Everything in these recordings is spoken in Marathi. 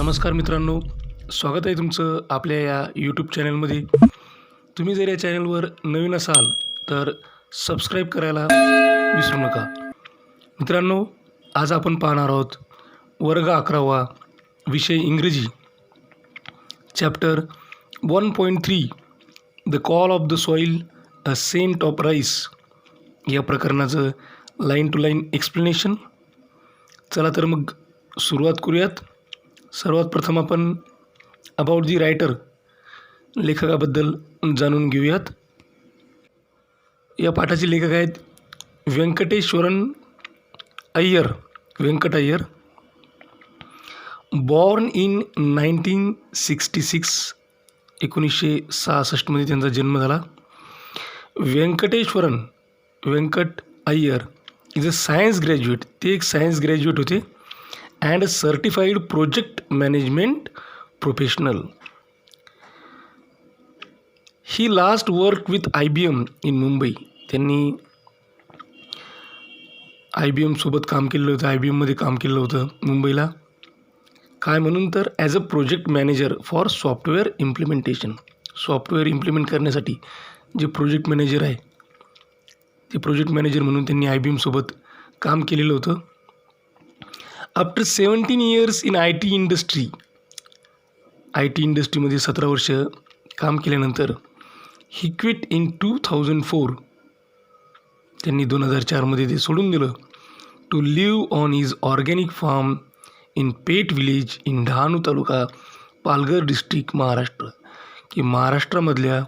नमस्कार मित्रांनो, स्वागत आहे तुमचं आपल्या या यूट्यूब चॅनलमध्ये. तुम्ही जर या चॅनलवर नवीन असाल तर सबस्क्राईब करायला विसरू नका. मित्रांनो, आज आपण पाहणार आहोत वर्ग 11वा, विषय इंग्रजी, chapter 1.3 the call of the soil, a scent of rice या प्रकरणाचं लाईन टू लाईन एक्सप्लेनेशन. चला तर मग सुरुवात करूयात. सर्वात प्रथम आपण अबाउट दी रायटर, लेखकाबद्दल जाणून घेऊयात. या पाठाचे लेखक आहेत व्यंकटेश्वरन अय्यर, व्यंकट अय्यर. बॉर्न इन 1966, 1966मध्ये त्यांचा जन्म झाला. Venkateshwaran, Venkat Iyer is a science graduate. ते एक सायन्स ग्रॅज्युएट होते and certified project management professional. He last work with IBM in Mumbai. त्यांनी IBM सोबत काम केलेलं होतं, IBMमध्ये काम केलं होतं मुंबईला. काय म्हणून तर as a project manager for software implementation. Software implement करण्यासाठी जे प्रोजेक्ट मॅनेजर आहे, ते प्रोजेक्ट मॅनेजर म्हणून त्यांनी IBM सोबत काम केलेलं होतं. After 17 years in IT industry, IT इंडस्ट्रीमध्ये 17 वर्ष काम केल्यानंतर ही क्विट इन 2004. त्यांनी 2004मध्ये ते सोडून दिलं. To live on his organic farm in पेट village in Dahanu taluka, Palghar district, Maharashtra. की महाराष्ट्रामधल्या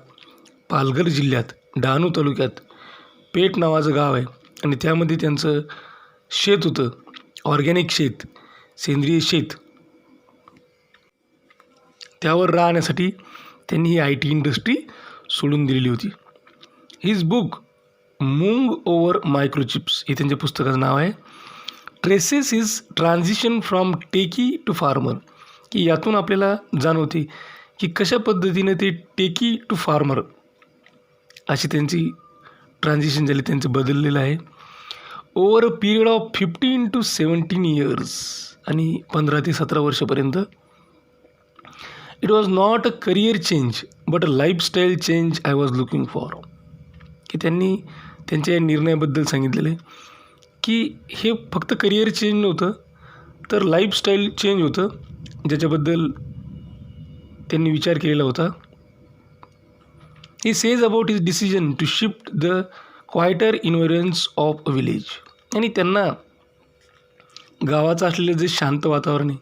पालघर जिल्ह्यात डहाणू तालुक्यात पेट नावाचं गाव आहे आणि त्यामध्ये त्यांचं शेत होतं, ऑर्गॅनिक शेत, सेंद्रिय शेत. त्यावर राहण्यासाठी त्यांनी ही IT इंडस्ट्री सोडून दिलेली होती. हिज बुक मूंग ओव्हर मायक्रोचिप्स हे त्यांच्या पुस्तकाचं नाव आहे. ट्रेसेस हिज ट्रान्झिशन फ्रॉम टेकी टू फार्मर. की यातून आपल्याला जाणवते की कशा पद्धतीने ते टेकी टू फार्मर अशी त्यांची ट्रान्झिशन झाली, त्यांचं बदललेलं आहे. Over a period of 15 to 17 years, आणि 15 ते 17 वर्षापर्यंत. It was not a career change but a lifestyle change I was looking for. की त्यांनी त्यांच्या या निर्णयाबद्दल सांगितलेलं आहे की हे फक्त करिअर चेंज नव्हतं तर लाईफस्टाईल चेंज होतं, ज्याच्याबद्दल त्यांनी विचार केलेला होता. He says about his decision to shift the quieter environs of a village. आणि त्यांना गावाचं असलेलं जे शांत वातावरण आहे,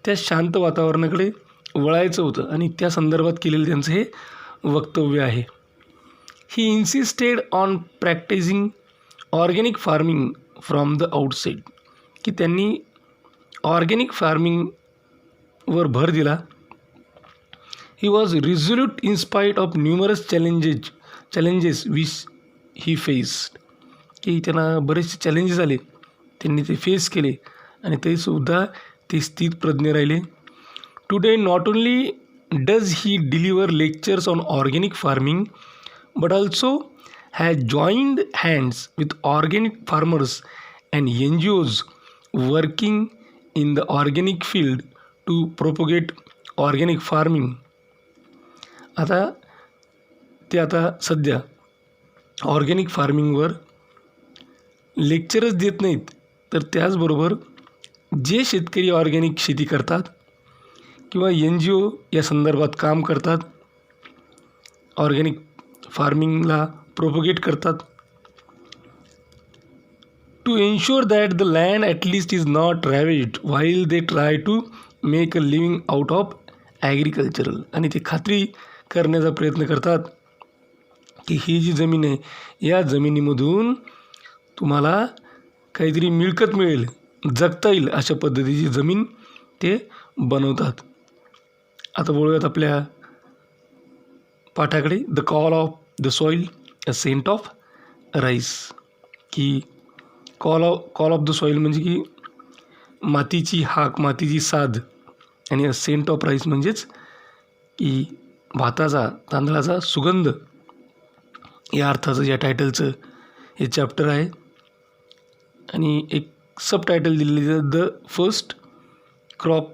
त्या शांत वातावरणाकडे वळायचं होतं आणि त्या संदर्भात केलेलं त्यांचं हे वक्तव्य आहे. He insisted on practising organic farming from the outside. की त्यांनी ऑर्गॅनिक फार्मिंगवर भर दिला. He was resolute in spite of numerous challenges which he faced. की त्यांना बरेचसे चॅलेंजेस आले, त्यांनी ते फेस केले आणि तरीसुद्धा ते स्थितप्रज्ञ राहिले. Today not only does he deliver lectures on organic farming but also has joined hands with organic farmers and NGOs working in the organic field to propagate organic farming. आता सध्या ऑर्गॅनिक फार्मिंगवर लेक्चरच देत नाहीत, तर त्याचबरोबर जे शेतकरी ऑर्गॅनिक शेती करतात किंवा NGO या संदर्भात काम करतात, ऑर्गॅनिक फार्मिंगला प्रोपोगेट करतात, to ensure that the land at least is not ravaged while they try to make a living out of agricultural. आणि ते खात्री करण्याचा प्रयत्न करतात की ही जी जमीन आहे, या जमिनीमधून तुम्हाला काहीतरी मिळकत मिळेल, जगता येईल अशा पद्धतीची जमीन ते बनवतात. आता बोलूयात आपल्या पाठाकडे. The call of the soil, a scent of rice. की कॉल ऑफ द सॉईल म्हणजे की मातीची हाक, मातीची साध, आणि अ सेंट ऑफ राईस म्हणजेच की भाताचा, तांदळाचा सुगंध, या अर्थाचं या टायटलचं हे चॅप्टर आहे. आणि एक सब टायटल दिलेली द फर्स्ट क्रॉप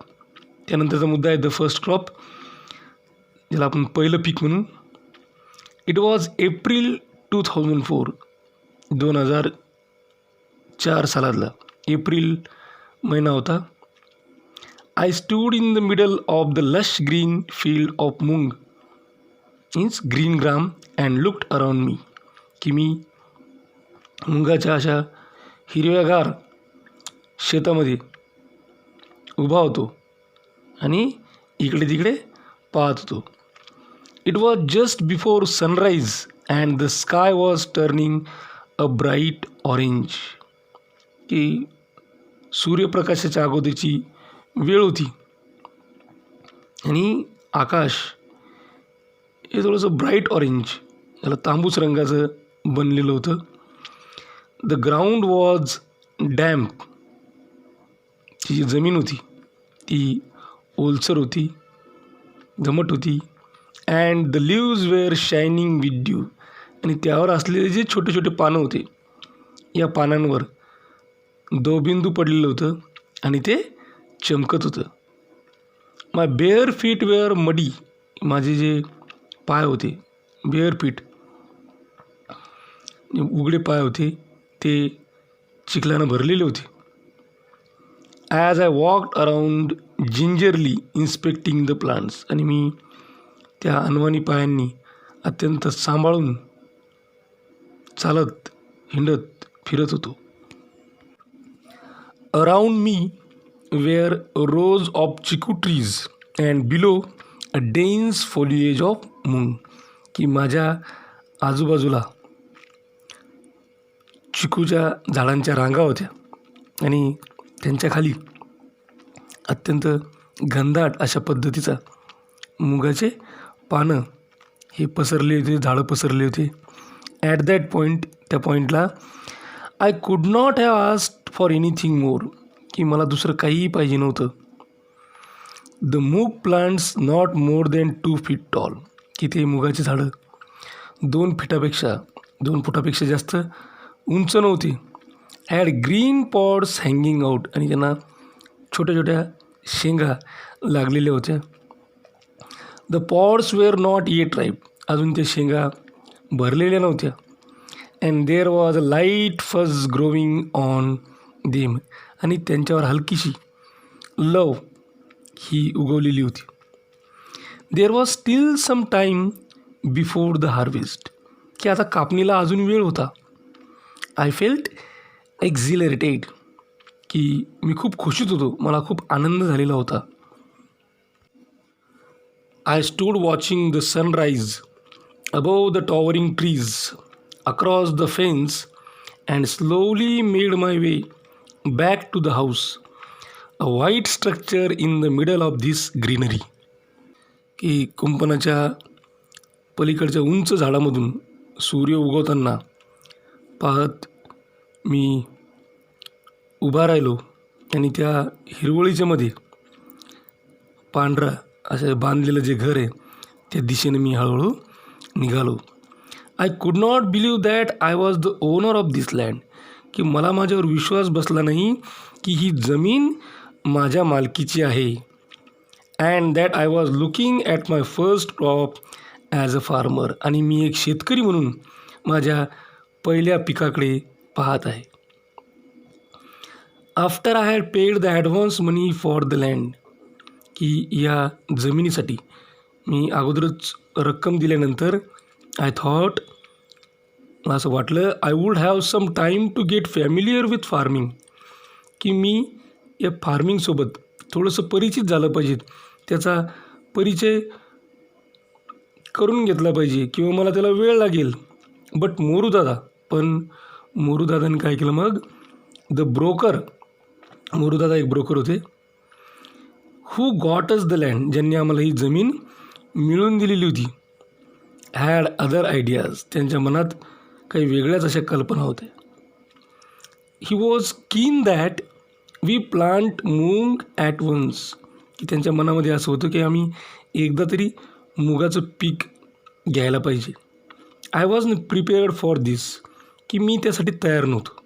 त्यानंतरचा मुद्दा आहे द फर्स्ट क्रॉप, ज्याला आपण पहिलं पीक म्हणू. इट वॉज एप्रिल 2004, 2004 सालातला एप्रिल महिना होता. I stood in the middle of the lush green field of moong means green gram and looked around me, की मी मुंगाच्या अशा हिरव्यागार शेतामध्ये उभा होतो आणि इकडे तिकडे पाहत होतो. It was just before sunrise and the sky was turning a bright orange, की सूर्यप्रकाशाच्या अगोदरची वेळ होती आणि आकाश हे थोडंसं ब्राईट ऑरेंज, याला तांबूस रंगाचं बनलेलं होतं. द ग्राउंड वॉज डॅम्प, ती जी जमीन होती ती ओलसर होती, दमट होती. And the leaves were shining with dew, आणि त्यावर असलेले जे छोटे छोटे पानं होते या पानांवर दवबिंदू पडलेलं होतं आणि ते चमकत होतं. माय बेअर फीट वेअर मडी, माझे जे पाय होते बेअर फीट, उघडे पाय होते ते चिखलानं भरलेले होते. As I walked around gingerly inspecting the plants, आणि मी त्या अनवाणी पायांनी अत्यंत सांभाळून चालत हिंडत फिरत होतो. Around me were rows of chikoo trees and below a dense foliage of moong, की माझ्या आजूबाजूला चिकूच्या झाडांच्या रांगा होत्या आणि त्यांच्या खाली अत्यंत घनदाट अशा पद्धतीचा मुगाचे पानं हे पसरले होते, झाडं पसरले होते. ॲट दॅट पॉईंट, त्या पॉईंटला I could not have asked for anything more, की मला दुसरं काहीही पाहिजे नव्हतं. The moong plants not more than 2 feet tall, की ते मुगाची झाडं 2 फुटापेक्षा जास्त उंच नव्हती. Had green pods hanging out, आणि त्यांना छोट्या छोट्या शेंगा लागलेल्या होत्या. The pods were not yet ripe, अजून त्या शेंगा भरलेल्या नव्हत्या. And there was a light fuzz growing on them, आणि त्यांच्यावर हलकीशी लव ही उगवलेली होती. There was still some time before the harvest, की आता कापणीला अजून वेळ होता. आय फेल्ट एक्झिलरेटेड, की मी खूप खुशीत होतो, मला खूप आनंद झालेला होता. I stood watching the sunrise above the towering trees across the fence and slowly made my way back to the house, a white structure in the middle of this greenery, की कुंपणाच्या पलीकडच्या उंच झाडामधून सूर्य उगवताना पाहत मी उभा राहिलो आणि त्या हिरवळीच्या मध्ये पांढरा असं बांधलेलं जे घर आहे त्या दिशेने मी हळूहळू निघालो. I could not believe that I was the owner of this land, की मला माझ्यावर विश्वास बसला नाही की ही जमीन माझ्या मालकीची आहे. And that I was looking at my first crop as a farmer, आणि मी एक शेतकरी म्हणून माझ्या पहिल्या पिकाकडे पाहत आहे. After I had paid the advance money for the land, की या जमिनीसाठी मी अगोदरच रक्कम दिल्यानंतर आय थॉट, मला असं वाटलं, I would have some time to get familiar with farming, की मी या फार्मिंगसोबत थोडंसं परिचित झालं पाहिजे, त्याचा परिचय करून घेतला पाहिजे, किंवा मला त्याला वेळ लागेल. बट मोरूदादाने काय केलं मग, द ब्रोकर, मोरूदादा एक ब्रोकर होते, हू गॉट अस द लँड, ज्यांनी आम्हाला ही जमीन मिळवून दिलेली होती, हॅड अदर आयडियाज, त्यांच्या मनात काही वेगळ्याच अशा कल्पना होत्या. He was keen that we plant moong at once, की त्यांच्या मनामध्ये असं होतं की आम्ही एकदा तरी मुगाचं पीक घ्यायला पाहिजे. I was prepared for this, की मी त्यासाठी तयार नव्हतो.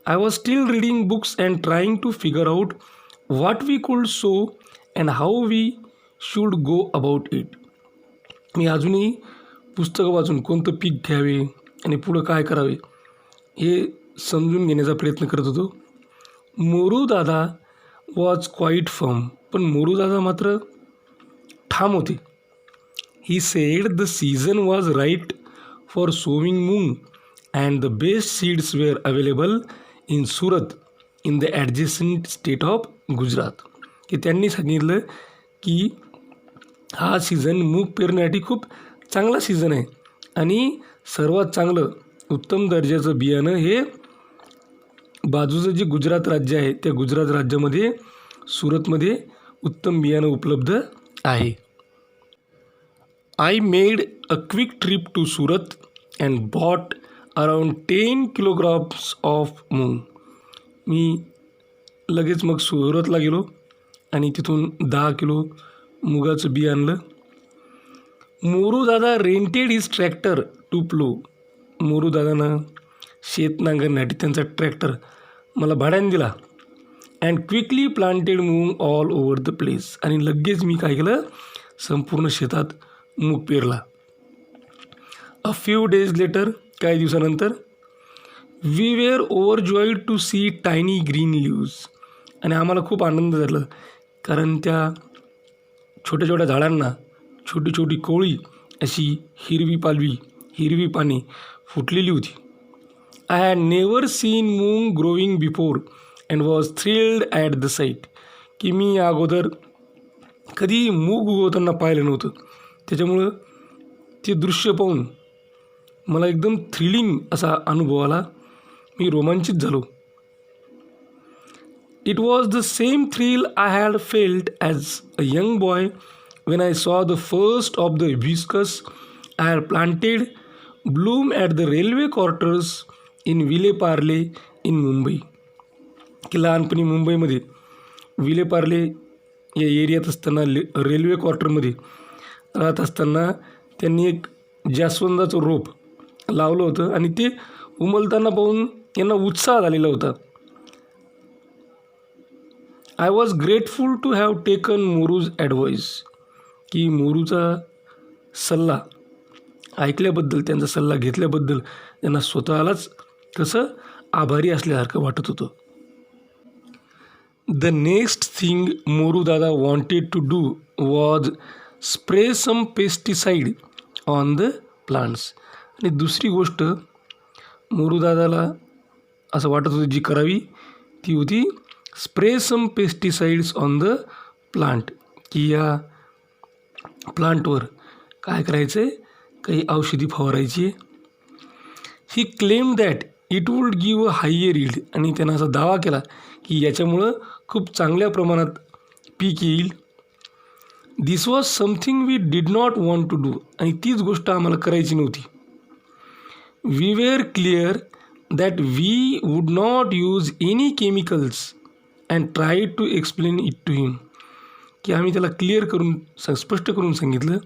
I was still reading books and trying to figure out what we could sow and how we should go about it. मी अजूनही पुस्तकं वाचून कोणतं पीक घ्यावे आणि पुढं काय करावे हे समजून घेण्याचा प्रयत्न करत होतो. मोरू दादा वॉज क्वाईट फर्म. पण मोरू दादा मात्र ठाम होते. He said the season was right for sowing moong and the best seeds were available in Surat in the adjacent state of Gujarat. की त्यांनी सांगितलं की हा सीझन मूग पेरण्यासाठी खूप चांगला सीझन आहे आणि सर्वात चांगलं उत्तम दर्जाचं बियाणं हे बाजूचं जे गुजरात राज्य आहे त्या गुजरात राज्यामध्ये सुरतमध्ये उत्तम बियाणं उपलब्ध आहे. I made a quick trip to Surat and bought around 10 kilograms of moong. मी लगेच मग सुरतला गेलो आणि तिथून 10 किलो मुगाचं बी आणलं. Moru dada rented his tractor to plough. Moru दादानं शेत नांगरण्यासाठी त्यांचा ट्रॅक्टर मला भाड्याने दिला. And quickly planted moong all over the place. आणि लगेच मी काय केलं, संपूर्ण शेतात मूग पेरला. अ फ्यू डेज लेटर, काही दिवसानंतर, we were overjoyed to see tiny green leaves. आणि आम्हाला खूप आनंद झाला कारण त्या छोट्या छोट्या झाडांना छोटी छोटी कोवळी अशी हिरवी पाने फुटलेली होती. I had never seen moong growing before and was thrilled at the site. की मी अगोदर कधी मूग उगवताना पाहिलं नव्हतं. त्याच्यामुळं ते दृश्य पाहून मला एकदम थ्रिलिंग असा अनुभव आला. मी रोमांचित झालो. It was the same thrill I had felt as a young boy when I saw the first of the hibiscus I had planted bloom at the railway quarters in Vile Parle in Mumbai. की लहानपणी मुंबईमध्ये विलेपार्ले या एरियात असताना रेल्वे क्वार्टरमध्ये राहत असताना त्यांनी एक जास्वंदाचं रोप लावलं होतं आणि ते उमलताना पाहून यांना उत्साह झालेला होता. I was grateful to have taken Moru's advice. की मोरूचा सल्ला ऐकल्याबद्दल, त्यांचा सल्ला घेतल्याबद्दल त्यांना स्वतःलाच कसं आभारी असल्यासारखं वाटत होतं. The next thing Moru Dada wanted to do was spray some pesticide on the plants. आणि दुसरी गोष्ट मोरू दादाला असं वाटत होतं जी करावी ती होती spray some pesticides on the plant. की या प्लांटवर काय करायचं आहे, काही औषधी फवारायची. He claim that it would give a higher yield. आणि त्यानं असा दावा केला की याच्यामुळं खूप चांगल्या प्रमाणात पीक येईल. This was something we did not want to do. आणि तीच गोष्ट आम्हाला करायची नव्हती. We were clear that we would not use any chemicals and try to explain it to him. की आम्ही त्याला क्लिअर करून स्पष्ट करून सांगितलं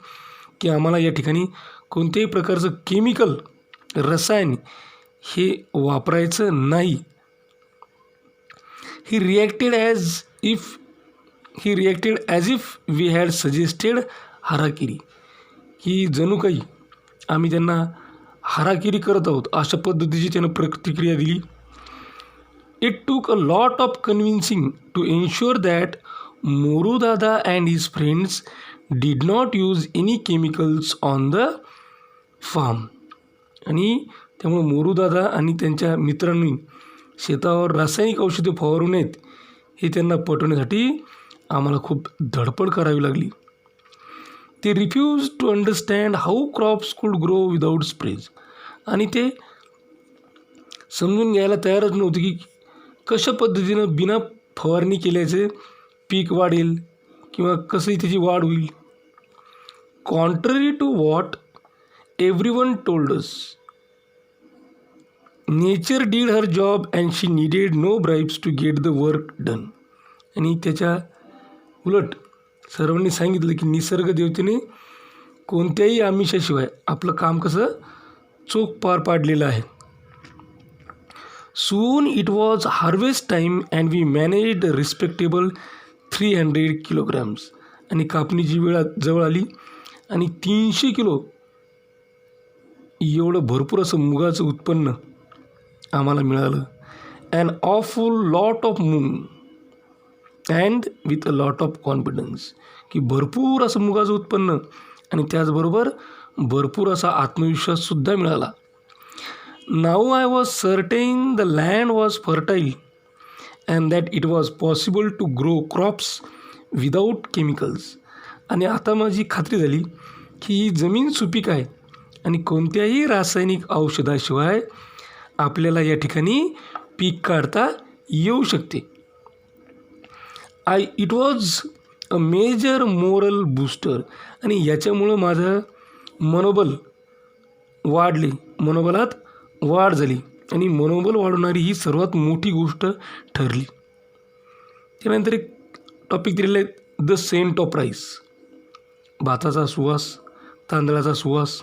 की आम्हाला या ठिकाणी कोणत्याही प्रकारचं केमिकल, रसायन हे वापरायचं नाही. He reacted as if we had suggested harakiri. की जणू काही आम्ही त्यांना हाराकिरी करत आहोत अशा पद्धतीची त्यानं प्रतिक्रिया दिली. It took a lot of convincing to ensure that Moru Dada and his friends did not use any chemicals on the farm. आणि त्यामुळे मोरू दादा आणि त्यांच्या मित्रांनी शेतावर रासायनिक औषधे फवारू नयेत हे त्यांना पटवण्यासाठी आम्हाला खूप धडपड करावी लागली. ते refuse to understand how crops could grow without sprays. आणि ते समजून घ्यायला तयारच नव्हते की कशा पद्धतीनं बिना फवारणी केल्याचे पीक वाढेल किंवा कसंही त्याची वाढ होईल. Contrary to what everyone told us, nature did her job and she needed no bribes to get the work done. आणि त्याच्या उलट सर्वांनी सांगितलं की निसर्ग देवतेने कोणत्याही आमिषाशिवाय आपलं काम कसं चोख पार पाडलेलं आहे. Soon it was harvest time and we managed a respectable 300 kilograms. आणि कापणीची वेळ जवळ आली आणि 300 किलो एवढं भरपूर असं मुगाचं उत्पन्न आम्हाला मिळालं. अँड ऑफुल लॉट ऑफ मूग and with a lot of confidence, की भरपूर असं मुगाचं उत्पन्न आणि त्याचबरोबर भरपूर असा आत्मविश्वाससुद्धा मिळाला. Now I was certain the land was fertile and that it was possible to grow crops without chemicals. आणि आता माझी खात्री झाली की ही जमीन सुपीक आहे आणि कोणत्याही रासायनिक औषधाशिवाय आपल्याला या ठिकाणी पीक काढता येऊ शकते. It was a major moral booster. आणि याच्यामुळं माझं मनोबल वाढले, मनोबलात वाढ झाली आणि मनोबल वाढवणारी ही सर्वात मोठी गोष्ट ठरली. त्यानंतर एक टॉपिक दिलेला आहे, द सेंट ऑफ राईस, भाताचा सुवास, तांदळाचा सुवास.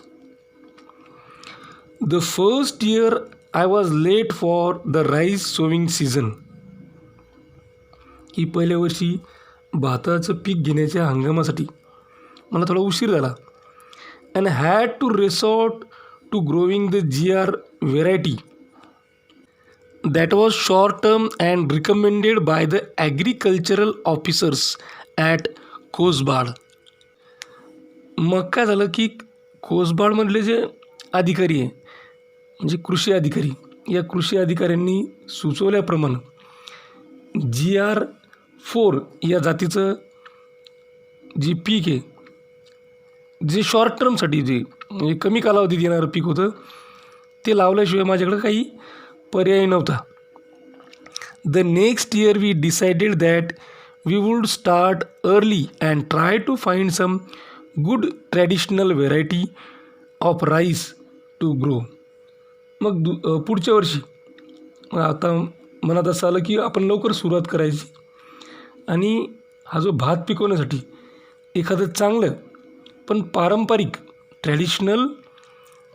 The first year I was late for the rice sowing season, की पहिल्या वर्षी भाताचं पीक घेण्याच्या हंगामासाठी मला थोडा उशीर झाला. And had to resort to growing the GR variety that was short term and recommended by the agricultural officers at Kosbad. मग काय झालं की कोसबाडमधले जे अधिकारी आहे म्हणजे कृषी अधिकारी, या कृषी अधिकाऱ्यांनी सुचवल्याप्रमाणे GR4 या जातीचं जे पीक आहे, जे शॉर्ट टर्मसाठी जे म्हणजे कमी कालावधीत येणारं पीक होतं, ते लावल्याशिवाय माझ्याकडं काही पर्याय नव्हता. The next year we decided that we would start early and try to find some good traditional variety of rice to grow. मग पुढच्या वर्षी आता मनात असं आलं की आपण लवकर सुरुवात करायची आणि हा जो भात पिकवण्यासाठी एखादं चांगलं पण पारंपरिक ट्रॅडिशनल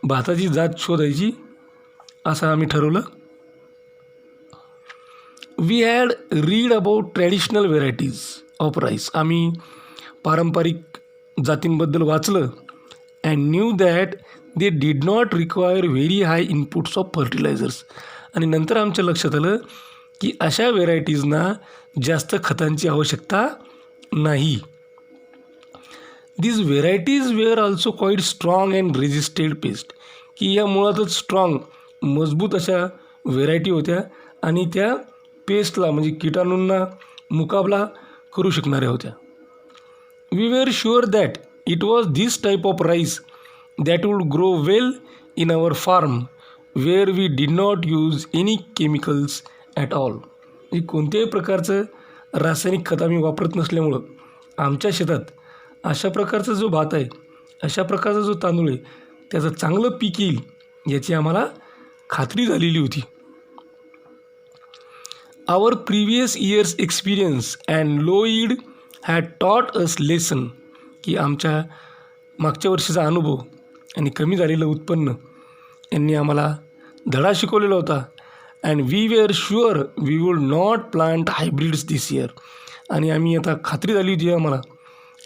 भाताची जात शोधायची असं आम्ही ठरवलं. We had read about traditional varieties of rice. आम्ही पारंपरिक जातींबद्दल वाचलं. And knew that they did not require very high inputs of fertilisers. आणि नंतर आमच्या लक्षात आलं की अशा व्हेरायटीजना जास्त खतांची आवश्यकता नाही. These varieties were also quite strong and resisted pest, की या मुळातच स्ट्रॉंग मजबूत अशा व्हेरायटी होत्या आणि त्या पेस्टला म्हणजे कीटाणूंना मुकाबला करू शकणाऱ्या होत्या. We were sure that it was this type of rice that would grow well in our farm where we did not use any chemicals at all. म्हणजे कोणत्याही प्रकारचं रासायनिक खत आम्ही वापरत नसल्यामुळं आमच्या शेतात अशा प्रकारचा जो भात आहे, अशा प्रकारचा जो तांदूळ आहे, त्याचं चांगलं पीक येईल याची आम्हाला खात्री झालेली होती. Our previous years experience and low yield had taught us lesson, की आमच्या मागच्या वर्षीचा अनुभव आणि कमी झालेलं उत्पन्न यांनी आम्हाला धडा शिकवलेला होता. And we were sure we would not plant hybrids this year. आणि आम्ही आता खात्री झाली होती आम्हाला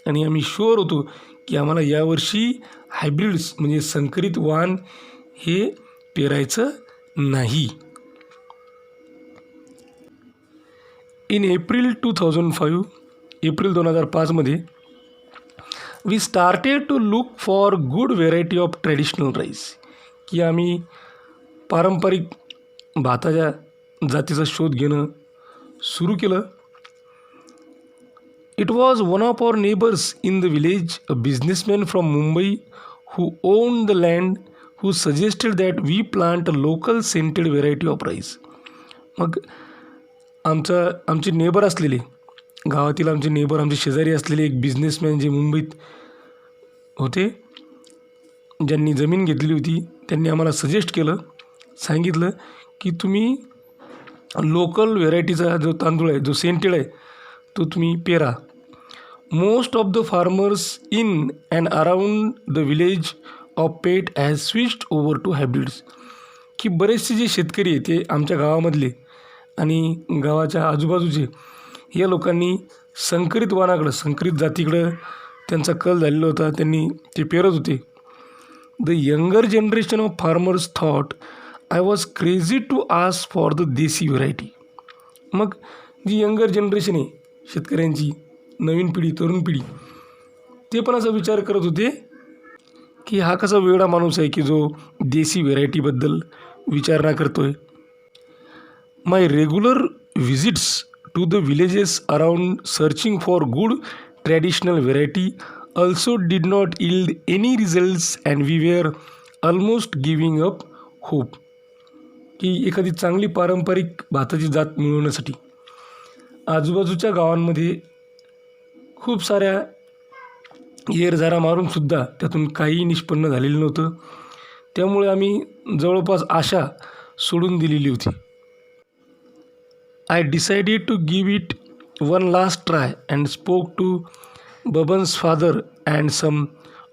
आणि आम्ही शुअर होतो की आम्हाला यावर्षी हायब्रिड्स म्हणजे संकरित वाण हे पेरायचं नाही. इन एप्रिल 2005, एप्रिल 2005मध्ये we started to look for good variety of traditional rice, की आम्ही पारंपरिक भाताच्या जातीचा शोध घेणं सुरू केलं. It was one of our neighbors in the village, a businessman from Mumbai who owned the land, who suggested that we plant a local scented variety of rice. मग आमचे नेबर असलेले, गावातील आमचे नेबर, आमचे शेजारी असलेले एक बिझनेसमॅन जे मुंबईत होते, ज्यांनी जमीन घेतली होती, त्यांनी आम्हाला सजेस्ट केलं, सांगितलं की तुम्ही लोकल व्हेरायटीचा जो तांदूळ आहे, जो सेंटेड आहे, तो तुम्ही पेरा. Most of the farmers in and around the village of Pet has switched over to hybrids, की बरेचसे जे शेतकरी आहेत ते आमच्या गावामधले आणि गावाच्या आजूबाजूचे या लोकांनी संकरित वाणाकडं, संकरित जातीकडं त्यांचा कल झालेला होता. त्यांनी ते पेरत होते. The younger generation of farmers thought I was crazy to ask for the desi variety. मग जी यंगर जनरेशन आहे शेतकऱ्यांची, नवीन पिढी, तरुण पिढी, ते पण असा विचार करत होते की हा कसा वेगळा माणूस आहे की जो देसी व्हेरायटीबद्दल विचारणा करतो आहे. My regular visits to the villages around searching for good traditional variety also did not yield any results and we were almost giving up hope. की एखादी चांगली पारंपरिक भाताची जात मिळवण्यासाठी आजूबाजूच्या गावांमध्ये खूप साऱ्या येरझारा मारूनसुद्धा त्यातून काही निष्पन्न झालेलं नव्हतं. त्यामुळे आम्ही जवळपास आशा सोडून दिलेली होती. I decided to give it one last try and spoke to Baban's father and some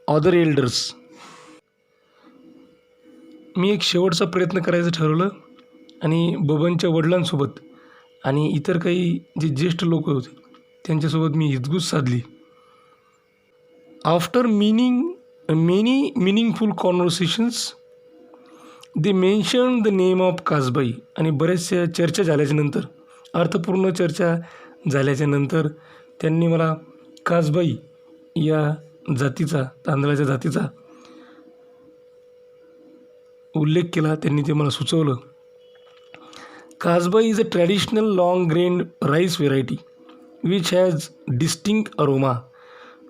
other elders. मी एक शेवटचा प्रयत्न करायचं ठरवलं आणि बबनच्या वडिलांसोबत आणि इतर काही जे ज्येष्ठ लोक होते त्यांच्यासोबत मी हितगुज साधली. After many meaningful conversations they mention the name of Kasbai. आणि बऱ्याचशा चर्चा झाल्याच्यानंतर, अर्थपूर्ण चर्चा झाल्याच्यानंतर त्यांनी मला कासबाई या जातीचा, तांदळाच्या जातीचा उल्लेख केला. त्यांनी ते मला सुचवलं. Kasbai is a traditional long grain rice variety which has distinct aroma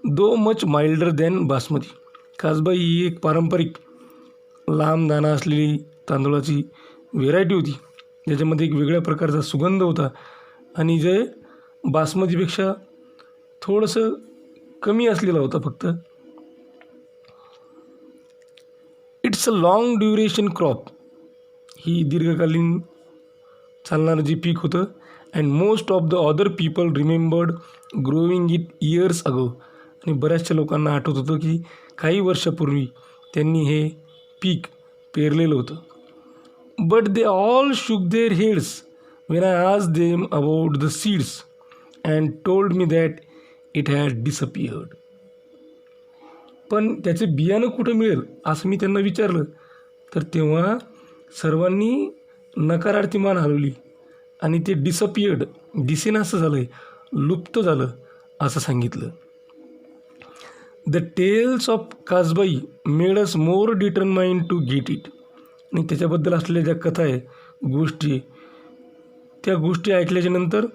though much milder than basmati. Kasbai ही एक पारंपरिक लांब दाणा असलेली तांदूळाची व्हेरायटी होती ज्याच्यामध्ये एक वेगळ्या प्रकारचा सुगंध होता आणि जे बासमतीपेक्षा थोडंसं कमी असलेला होता फक्त. It's a long duration crop. ही दीर्घकालीन चालणारं जे पीक होतं. And most of the other people remembered growing it years ago. आणि बऱ्याचशा लोकांना आठवत होतं की काही वर्षापूर्वी त्यांनी हे पीक पेरलेलं होतं. But they all shook their heads when I asked them about the seeds and told me that it had disappeared. पण त्याचे बियाणं कुठं मिळेल असं मी त्यांना विचारलं तर तेव्हा सर्वांनी नकारार्थी मान हलवली आणि ते डिसअपियर्ड, दिसेनासं झालं आहे, लुप्त झालं असं सांगितलं. The tales of Kasbai made us more determined to get it. आणि त्याच्याबद्दल असलेल्या ज्या कथा आहे, गोष्टी, त्या गोष्टी ऐकल्याच्यानंतर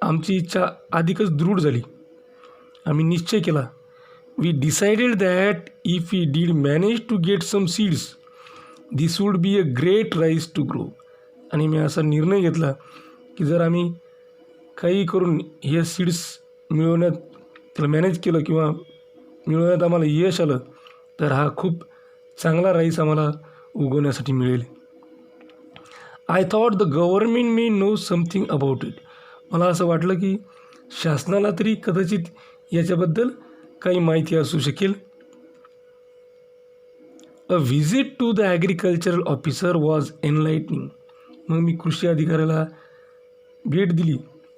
आमची इच्छा अधिकच दृढ झाली. आम्ही निश्चय केला. We decided that if we did manage to get some seeds this would be a great rice to grow. आणि मी असा निर्णय घेतला की जर आम्ही काही करून हे सीड्स मिळवण्यात, त्याला मॅनेज केलं किंवा मिळवण्यात आम्हाला यश आलं तर हा खूप चांगला राईस आम्हाला उगवण्यासाठी मिळेल. I thought the government may know something about it. मला असं वाटलं की शासनाला तरी कदाचित याच्याबद्दल काही माहिती असू शकेल. A visit to the agricultural officer was enlightening. मग मी कृषी अधिकाऱ्याला भेट दिली.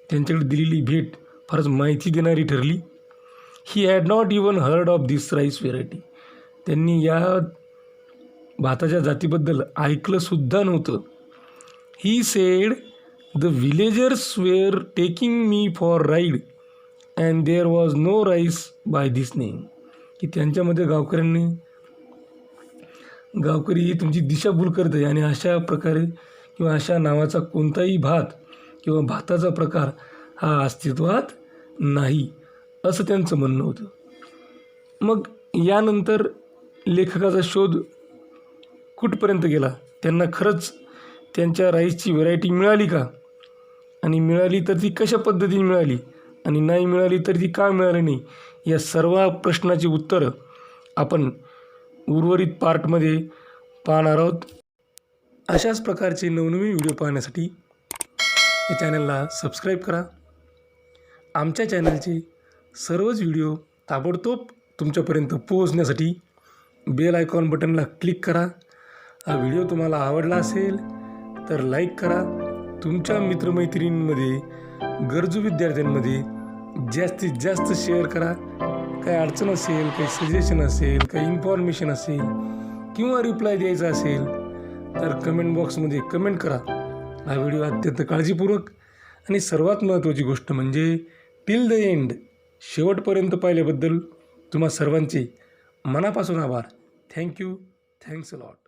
त्यांच्याकडे दिलेली भेट फारच माहिती देणारी ठरली. He had not even heard of this rice variety. त्यांनी या भाताच्या जातीबद्दल ऐकलंसुद्धा नव्हतं. He said the villagers were taking me for ride and there was no rice by this name. की त्यांच्यामध्ये गावकरी तुमची दिशाभूल करत आहे आणि अशा प्रकारे किंवा अशा नावाचा कोणताही भात किंवा भाताचा प्रकार हा अस्तित्वात नाही असं त्यांचं म्हणणं होतं. मग यानंतर लेखकाचा शोध कुठपर्यंत गेला, त्यांना खरंच त्यांच्या राईसची व्हरायटी मिळाली का, आणि मिळाली तर ती कशा पद्धतीने मिळाली, आणि नाही मिळाली तर ती का मिळाली नाही, या सर्व प्रश्नाची उत्तरं आपण उर्वरित पार्टमध्ये पाहणार आहोत. अशाच प्रकारचे नवनवीन व्हिडिओ पाहण्यासाठी या चॅनलला सबस्क्राईब करा. आमच्या चॅनलचे सर्वच व्हिडिओ ताबडतोब तुमच्यापर्यंत पोहोचण्यासाठी बेल आयकॉन बटनला क्लिक करा. हा व्हिडिओ तुम्हाला आवडला असेल तर लाईक करा. तुमच्या मित्रमैत्रिणींमध्ये गरजू विद्यार्थ्यांमध्ये जास्तीत जास्त शेअर करा. काही अडचण असेल, काही सजेशन असेल, काही इन्फॉर्मेशन असेल किंवा रिप्लाय द्यायचा असेल तर कमेंट बॉक्समध्ये कमेंट करा. हा व्हिडिओ अत्यंत काळजीपूर्वक आणि सर्वात महत्त्वाची गोष्ट म्हणजे टिल द एंड शेवटपर्यंत पाहिल्याबद्दल तुम्हा सर्वांचे मनापासून आभार. थँक्यू. Thanks a lot.